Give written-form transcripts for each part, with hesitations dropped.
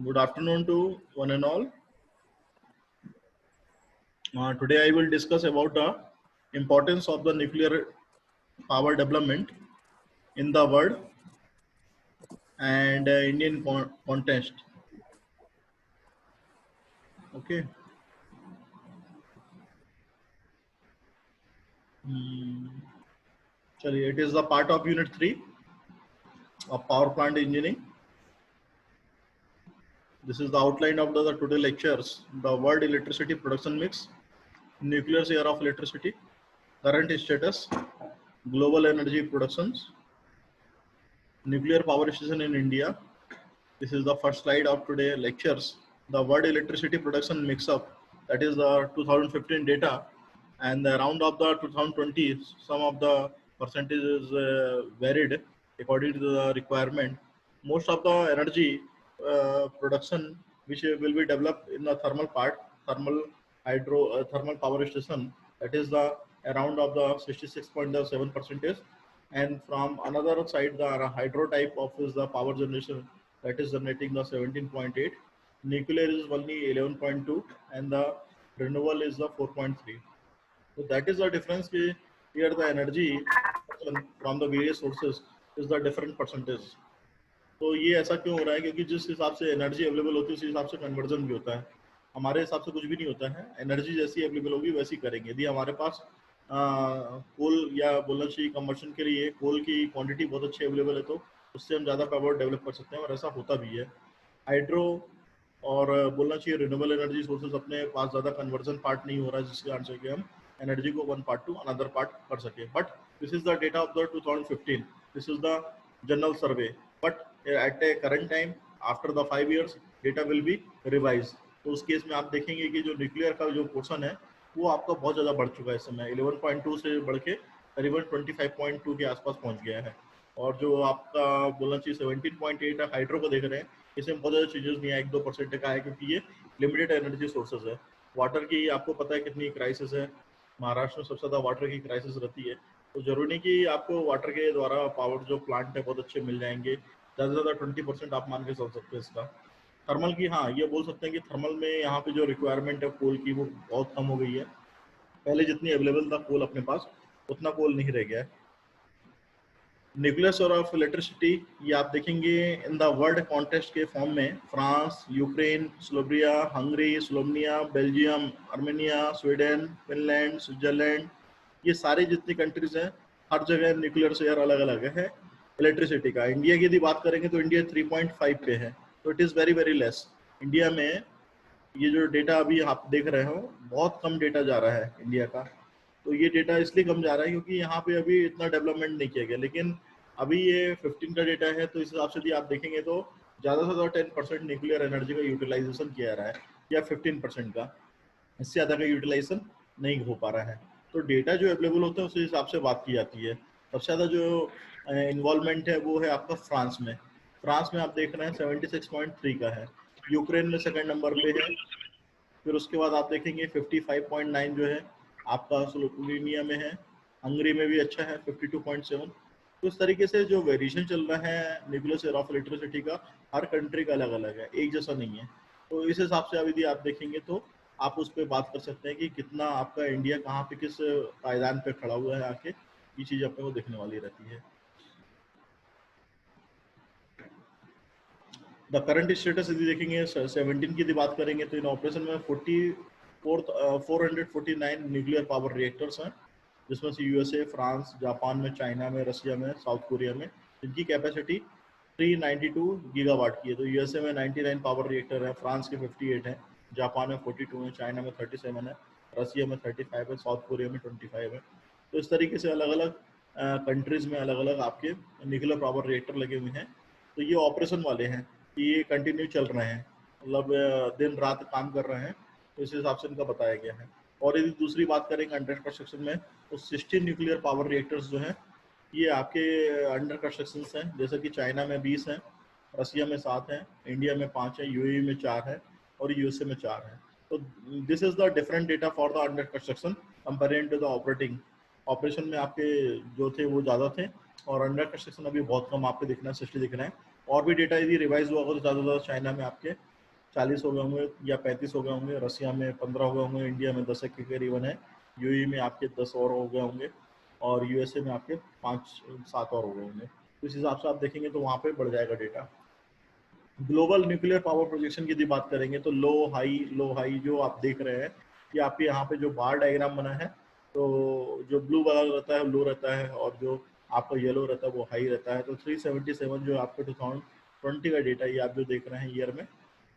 Good afternoon to one and all. Today I will discuss about the importance of the nuclear power development in the world and Indian context. Okay. Hmm. चलिए, it is the part of Unit 3 of Power Plant Engineering. This is the outline of the today lectures. The world electricity production mix, nuclear share of electricity, current status, global energy productions, nuclear power station in India. This is the first slide of today lectures. The world electricity production mix up, that is the 2015 data, and around of the 2020, some of the percentages varied according to the requirement. Most of the energy production which will be developed in the thermal part, thermal power station, that is the around of the 66.7 percentage, and from another side the hydro type of is the power generation, that is generating the 17.8, nuclear is only 11.2, and the renewable is the 4.3. So that is the difference. Here the energy from the various sources is the different percentage. तो ये ऐसा क्यों हो रहा है? क्योंकि जिस हिसाब से एनर्जी अवेलेबल होती है उस हिसाब से कन्वर्जन भी होता है. हमारे हिसाब से कुछ भी नहीं होता है. एनर्जी जैसी अवेलेबल होगी वैसी करेंगे. यदि हमारे पास कोल या बोलना चाहिए कम्बशन के लिए कोल की क्वांटिटी बहुत अच्छी अवेलेबल है तो उससे हम ज़्यादा पावर डेवलप कर सकते हैं, और ऐसा होता भी है. हाइड्रो और बोलना चाहिए रिन्यूएबल एनर्जी सोर्सेज अपने पास ज़्यादा कन्वर्जन पार्ट नहीं हो रहा है, जिसके कारण से कि हम एनर्जी को one part two another part कर सके. But this is the data of the 2015. This is the general survey. But at A current time after the 5 years data will be revise. तो उस केस में आप देखेंगे कि जो न्यूक्लियर का जो पोर्शन है वो आपका बहुत ज़्यादा बढ़ चुका है. इस समय 11.2 से बढ़ के करीबन 25.2 के आसपास पहुंच गया है. और जो आपका बोलना चाहिए 17.8 हाइड्रो को देख रहे हैं, इसमें बहुत ज़्यादा चेंजेस नहीं है, 1-2% का है, क्योंकि ये लिमिटेड एनर्जी सोर्सेज है. वाटर की आपको पता है कितनी क्राइसिस है. महाराष्ट्र में सबसे ज़्यादा वाटर की क्राइसिस रहती है. तो जरूरी नहीं कि आपको वाटर के द्वारा पावर जो प्लांट है बहुत अच्छे मिल जाएंगे. ज़्यादा से ज़्यादा 20% आप मान के चल सकते हैं इसका. थर्मल की, हाँ ये बोल सकते हैं कि थर्मल में यहाँ पे जो रिक्वायरमेंट है कोल की वो बहुत कम हो गई है. पहले जितनी अवेलेबल था कोल अपने पास उतना कोल नहीं रह गया है. न्यूक्लियर सोर्स ऑफ इलेक्ट्रिसिटी ये आप देखेंगे इन द वर्ल्ड कॉन्टेक्स्ट के फॉर्म में France, Ukraine, Slovenia, Hungary, Slovenia, Belgium, Armenia, Sweden, Finland, Switzerland, ये सारे जितनी कंट्रीज हैं हर जगह न्यूक्लियर शेयर अलग अलग है इलेक्ट्रिसिटी का. इंडिया की यदि बात करेंगे तो इंडिया 3.5 पे है, तो it is very very less. India में ये जो डेटा अभी आप देख रहे हो बहुत कम डेटा जा रहा है इंडिया का. तो ये डेटा इसलिए कम जा रहा है क्योंकि यहाँ पे अभी इतना डेवलपमेंट नहीं किया गया. लेकिन अभी ये 15 का डेटा है, तो इस हिसाब से भी आप देखेंगे तो ज़्यादा से ज़्यादा 10% न्यूक्लियर एनर्जी का यूटिलाइजेशन किया जा रहा है, या 15% का. इससे ज़्यादा का यूटिलाइजेशन नहीं हो पा रहा है. तो डेटा जो अवेलेबल होता है उस हिसाब से बात की जाती है. सबसे ज़्यादा जो इन्वॉल्वमेंट है वो है आपका फ्रांस में. फ्रांस में आप देख रहे हैं 76.3 का है. यूक्रेन में सेकंड नंबर पे है. फिर उसके बाद आप देखेंगे 55.9 जो है आपका स्लोवेनिया में है. हंगरी में भी अच्छा है 52.7. तो इस तरीके से जो वेरिएशन चल रहा है न्यूक्लियर शेयर ऑफ इलेक्ट्रिसिटी का हर कंट्री का अलग अलग है, एक जैसा नहीं है. तो इस हिसाब से अब यदि आप देखेंगे तो आप उस पर बात कर सकते हैं कि कितना आपका इंडिया कहाँ पे किस पायदान पे खड़ा हुआ है आके. ये चीज़ अपने को देखने वाली रहती है. द करंट स्टेटस यदि देखेंगे 17 की बात करेंगे तो इन ऑपरेशन में 449 न्यूक्लियर पावर रिएक्टर्स हैं, जिसमें से यूएसए, फ्रांस, जापान में, चाइना में, रशिया में, साउथ कोरिया में, जिनकी कैपेसिटी 392 गीगावाट की है. तो यूएसए में 99 पावर रिएक्टर है, फ्रांस के 58 है, जापान में 42 है, चाइना में 37 है, रशिया में 35 है, साउथ कोरिया में 25 है. तो इस तरीके से अलग अलग कंट्रीज में अलग अलग आपके न्यूक्लियर पावर रिएक्टर लगे हुए हैं. तो ये ऑपरेशन वाले हैं, ये कंटिन्यू चल रहे हैं, मतलब दिन रात काम कर रहे हैं. तो इस हिसाब से इनका बताया गया है. और यदि दूसरी बात करेंगे अंडर कंस्ट्रक्शन में तो 16 न्यूक्लियर पावर रिएक्टर्स जो हैं ये आपके अंडर कंस्ट्रक्शन हैं. जैसे कि चाइना में 20 हैं, रशिया में 7 हैं, इंडिया में 5 है, यूएई में 4 है, और यूएसए में 4 है. तो this is the different data for the under construction comparing to the operating. Operation में आपके जो थे वो ज़्यादा थे, और अंडर कंस्ट्रक्शन अभी बहुत कम आपको दिख रहा है, 60 दिख रहे हैं. और भी डेटा यदि रिवाइज हुआ होगा तो ज़्यादा चाइना में आपके 40 हो गए होंगे या 35 हो गए होंगे, रसिया में 15 हो गए होंगे, इंडिया में 10 के करीबन है, यूएई में आपके 10 और हो गए होंगे, और यूएसए में आपके 5-7 और हो गए होंगे। तो इस हिसाब से आप देखेंगे तो वहाँ पे बढ़ जाएगा data. Global nuclear power projection की यदि बात करेंगे तो लो हाई जो आप देख रहे हैं कि आपके यहाँ पे जो बार डायग्राम बना है, तो जो ब्लू वाला रहता है लो रहता है, और जो आपका येलो रहता है वो हाई रहता है। तो 377 जो आपका 2020 का डेटा ये आप जो देख रहे हैं ईयर में,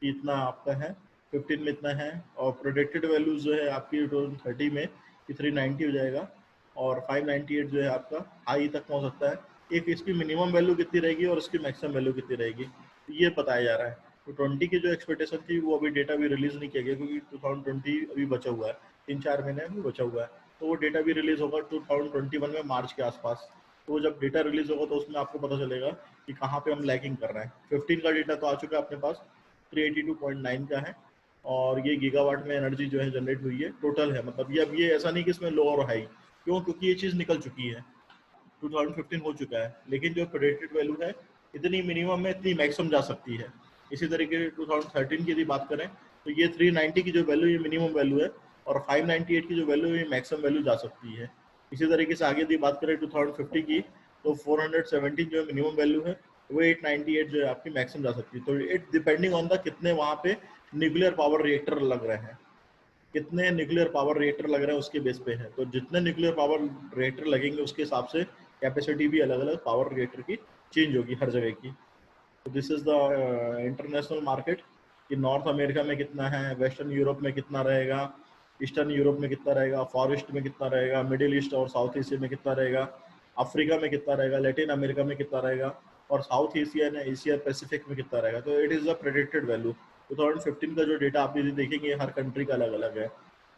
इतना आपका है, 15 में इतना है, और प्रोडेक्टेड वैल्यूज जो है आपकी 2030 में 390 हो जाएगा, और 598 जो है आपका हाई तक पहुँच सकता है। एक इसकी मिनिमम वैल्यू कितनी रहेगी और इसकी मैक्सिमम वैल्यू कितनी रहेगी ये बताया जा रहा है। तो 20 की जो एक्सपेक्टेशन थी वो अभी डेटा भी रिलीज नहीं किया गया, क्योंकि 2020 अभी बचा हुआ है, 3-4 महीने अभी बचा हुआ है। तो वो डेटा भी रिलीज होगा 2021 में मार्च के आसपास। तो वो जब डेटा रिलीज होगा तो उसमें आपको पता चलेगा कि कहाँ पे हम लैकिंग कर रहे हैं। 15 का डेटा तो आ चुका है अपने पास, 382.9 का है, और ये गीगावाट में एनर्जी जो है जनरेट हुई है टोटल है। मतलब ये अब ये ऐसा नहीं कि इसमें लो और हाई, क्यों? क्योंकि ये चीज़ निकल चुकी है, 2015 हो चुका है, लेकिन जो प्रेडिक्टेड वैल्यू है इतनी मिनिमम में इतनी मैक्सिमम जा सकती है। इसी तरीके 2013 की यदि बात करें तो ये 390 की जो वैल्यू ये मिनिमम वैल्यू है, और 598 की जो वैल्यू है ये मैक्सिमम वैल्यू जा सकती है। इसी तरीके से आगे यदि बात करें 2050 की, तो 417 जो मिनिमम वैल्यू है वो 898 जो है आपकी मैक्सिमम जा सकती है। तो इट डिपेंडिंग ऑन द कितने वहाँ पे न्यूक्लियर पावर रिएक्टर लग रहे हैं, कितने न्यूक्लियर पावर रिएक्टर लग रहे हैं उसके बेस पे है। तो जितने न्यूक्लियर पावर रिएक्टर लगेंगे उसके हिसाब से कैपेसिटी भी अलग अलग पावर रिएक्टर की चेंज होगी हर जगह की। तो this is the international market कि नॉर्थ अमेरिका में कितना है, वेस्टर्न यूरोप में कितना रहेगा, ईस्टर्न यूरोप में कितना रहेगा, फॉर ईस्ट में कितना रहेगा, मिडिल ईस्ट और साउथ एशिया में कितना रहेगा, अफ्रीका में कितना रहेगा, लैटिन अमेरिका में कितना रहेगा, और south Asia and Asia Pacific में कितना रहेगा। तो it is the predicted value. 2015 का जो डेटा आप यदि देखेंगे हर कंट्री का अलग अलग है।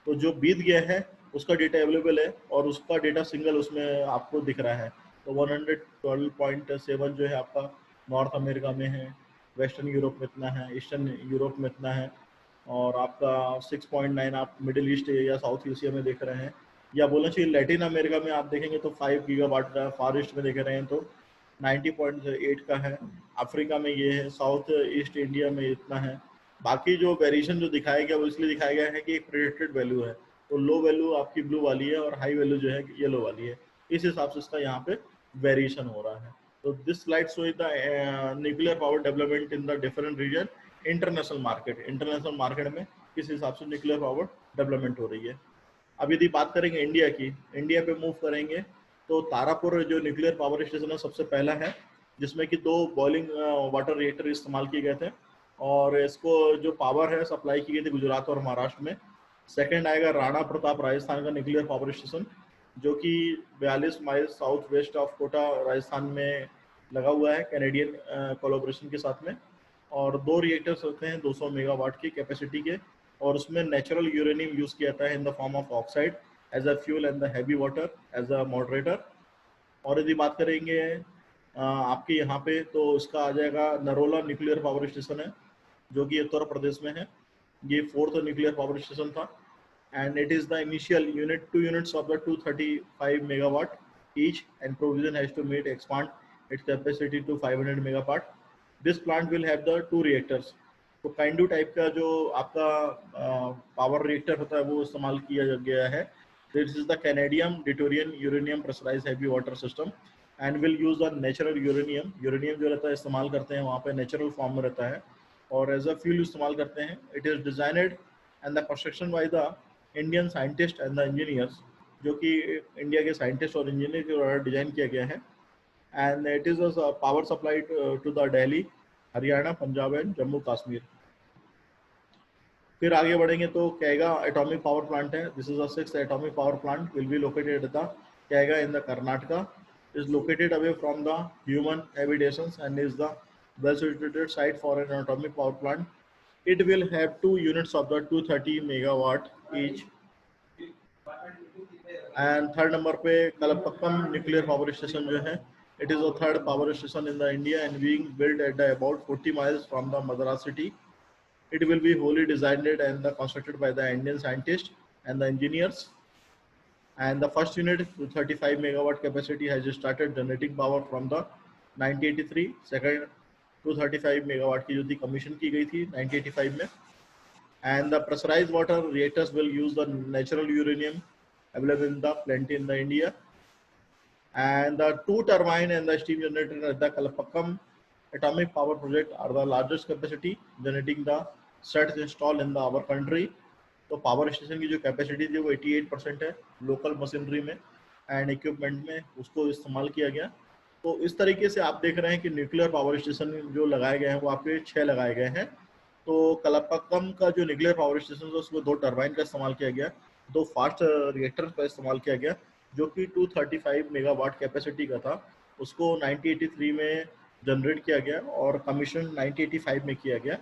तो जो बीत गया है उसका डेटा अवेलेबल है, और उसका डेटा सिंगल उसमें आपको दिख रहा है। तो 112.7 जो है आपका नॉर्थ अमेरिका में है, वेस्टर्न यूरोप में इतना है, ईस्टर्न यूरोप में इतना है, और आपका 6.9 आप मिडिल ईस्ट या साउथ एशिया में देख रहे हैं, या बोलना चाहिए लैटिन अमेरिका में आप देखेंगे तो 5 गीगावाट का, फार ईस्ट में देख रहे हैं तो 90.8 का है, अफ्रीका में ये है, साउथ ईस्ट इंडिया में इतना है। बाकी जो वेरिएशन जो दिखाया गया वो इसलिए दिखाया गया है कि एक प्रेडिक्टेड वैल्यू है, तो लो वैल्यू आपकी ब्लू वाली है और हाई वैल्यू जो है येलो वाली है, इस हिसाब से इसका यहाँ पे वेरिएशन हो रहा है। तो this slide show the nuclear power development in the different region, international market, international market में किस हिसाब से न्यूक्लियर पावर डेवलपमेंट हो रही है। अब यदि बात करेंगे इंडिया की, इंडिया पे मूव करेंगे तो तारापुर जो न्यूक्लियर पावर स्टेशन है सबसे पहला है, जिसमें कि 2 बॉइलिंग वाटर रिएक्टर इस्तेमाल किए गए थे, और इसको जो पावर है सप्लाई की गई थी गुजरात और महाराष्ट्र में। सेकंड आएगा राणा प्रताप राजस्थान का न्यूक्लियर पावर स्टेशन, जो कि 42 mile south west of Kota Rajasthan में लगा हुआ है कैनेडियन कोलैबोरेशन के साथ में। और 2 रिएक्टर्स होते हैं 200 मेगावाट की कैपेसिटी के, और उसमें नेचुरल यूरेनियम यूज किया जाता है in the form of oxide as a fuel and the heavy water as a moderator. और यदि बात करेंगे आपके यहाँ पे तो इसका आ जाएगा नरोला न्यूक्लियर पावर स्टेशन है, जो कि उत्तर प्रदेश में है। ये 4th न्यूक्लियर पावर स्टेशन था, and it is the initial unit 2 units of the 235 megawatt each, and provision has to meet expand its capacity to 500 megawatt. This plant will have the 2 reactors. तो काइंडू type का जो आपका power reactor होता है वो इस्तेमाल किया गया है। This is the Canadian deuterium uranium pressurised heavy water system, and will use the natural uranium. Uranium जो रहता है इस्तेमाल करते हैं वहाँ पे नेचुरल फॉर्म में रहता है, और एज अ फ्यूल इस्तेमाल करते हैं। It is designed and the construction by the Indian scientist and the engineers, जो कि इंडिया के साइंटिस्ट और इंजीनियर के द्वारा डिजाइन किया गया है। And it is power supply to the Delhi, Haryana, Punjab and Jammu Kashmir. फिर आगे बढ़ेंगे तो कैगा एटॉमिक पावर प्लांट है। This is the 6th atomic power plant, will be located at the Kaiga in the Karnataka, is located away from the human habitations and is the well situated site for an atomic power plant. It will have 2 units of the 230 megawatt each. And third number पे Kalpakkam nuclear power station जो है, it is the 3rd power station in the India and being build at the about 40 miles from the Madras city. It will be wholly designed and constructed by the Indian scientists and the engineers. And the first unit with 35 megawatt capacity has started generating power from the 1983. Second 235 megawatt की जो थी commission की गई थी 1985 में. And the pressurized water reactors will use the natural uranium available in the plenty in the India. And the two turbine and the steam generator at the Kalapakkam atomic power project are the largest capacity generating the sets installed in the our country. तो power station की जो capacity थी वो 88% है local machinery में and equipment में उसको इस्तेमाल किया गया. तो इस तरीके से आप देख रहे हैं कि न्यूक्लियर पावर स्टेशन जो लगाए गए हैं वो आपके 6 लगाए गए हैं. तो कलपक्कम का जो न्यूक्लियर पावर स्टेशन है उसमें 2 टरबाइन का इस्तेमाल किया गया, 2 फास्ट रिएक्टर का इस्तेमाल किया गया जो कि 235 मेगावाट कैपेसिटी का था. उसको 1983 में जनरेट किया गया और कमीशन 1985 में किया गया.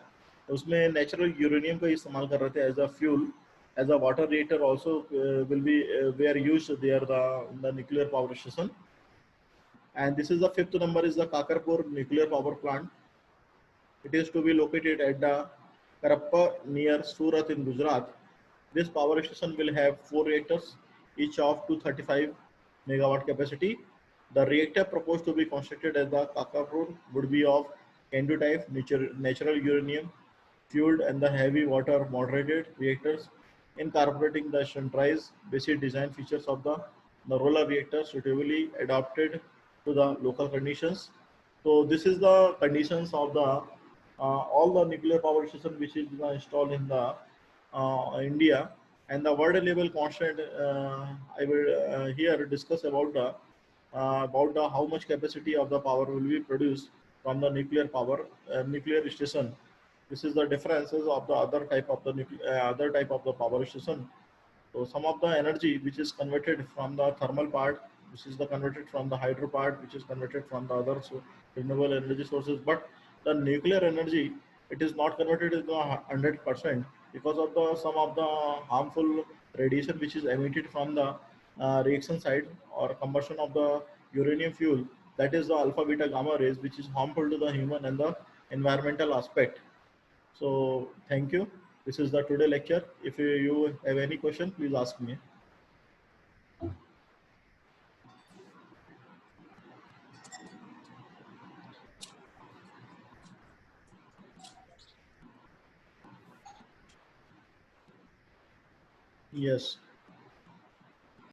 उसमें नेचुरल यूरेनियम का इस्तेमाल कर रहे थे as a fuel. As a water reactor also will be where use there the nuclear power station. And this is the fifth number is the Kakrapar nuclear power plant. It is to be located at the Karappa near Surat in Gujarat. This power station will have 4 reactors, each of 235 megawatt capacity. The reactor proposed to be constructed at the Kakapur would be of Kendu type natural uranium fueled and the heavy water moderated reactors, incorporating the standardized basic design features of the roller reactor suitably adapted to the local conditions. So this is the conditions of the all the nuclear power station which is installed in the India. And the world level constant, I will here discuss about the how much capacity of the power will be produced from the nuclear station. This is the differences of the other type of the other type of the power station. So some of the energy which is converted from the thermal part, which is the converted from the hydro part, which is converted from the other renewable energy sources. But the nuclear energy, it is not converted into 100% because of the some of the harmful radiation which is emitted from the reaction side or combustion of the uranium fuel. That is the alpha beta gamma rays, which is harmful to the human and the environmental aspect. So thank you. This is the today lecture. If you have any question, please ask me. Yes.